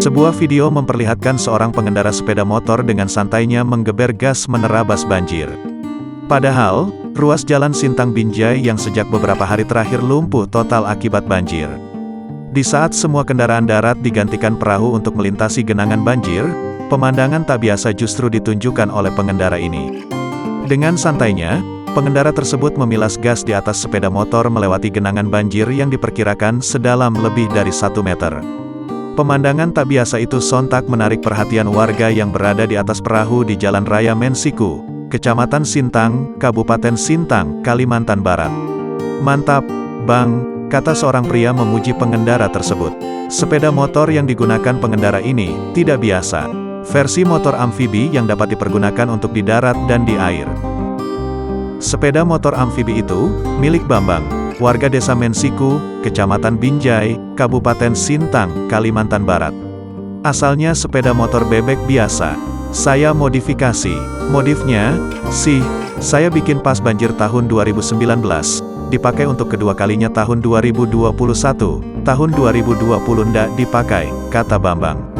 Sebuah video memperlihatkan seorang pengendara sepeda motor dengan santainya menggeber gas menerabas banjir. Padahal, ruas jalan Sintang Binjai yang sejak beberapa hari terakhir lumpuh total akibat banjir. Di saat semua kendaraan darat digantikan perahu untuk melintasi genangan banjir, pemandangan tak biasa justru ditunjukkan oleh pengendara ini. Dengan santainya, pengendara tersebut memilas gas di atas sepeda motor melewati genangan banjir yang diperkirakan sedalam lebih dari 1 meter. Pemandangan tak biasa itu sontak menarik perhatian warga yang berada di atas perahu di Jalan Raya Mensiku, Kecamatan Sintang, Kabupaten Sintang, Kalimantan Barat. "Mantap, Bang," kata seorang pria memuji pengendara tersebut. Sepeda motor yang digunakan pengendara ini tidak biasa. Versi motor amfibi yang dapat dipergunakan untuk di darat dan di air. Sepeda motor amfibi itu milik Bambang, warga desa Mensiku, Kecamatan Binjai, Kabupaten Sintang, Kalimantan Barat. Asalnya sepeda motor bebek biasa. Saya modifikasi. Modifnya, saya bikin pas banjir tahun 2019, dipakai untuk kedua kalinya tahun 2021, tahun 2020 ndak dipakai, kata Bambang.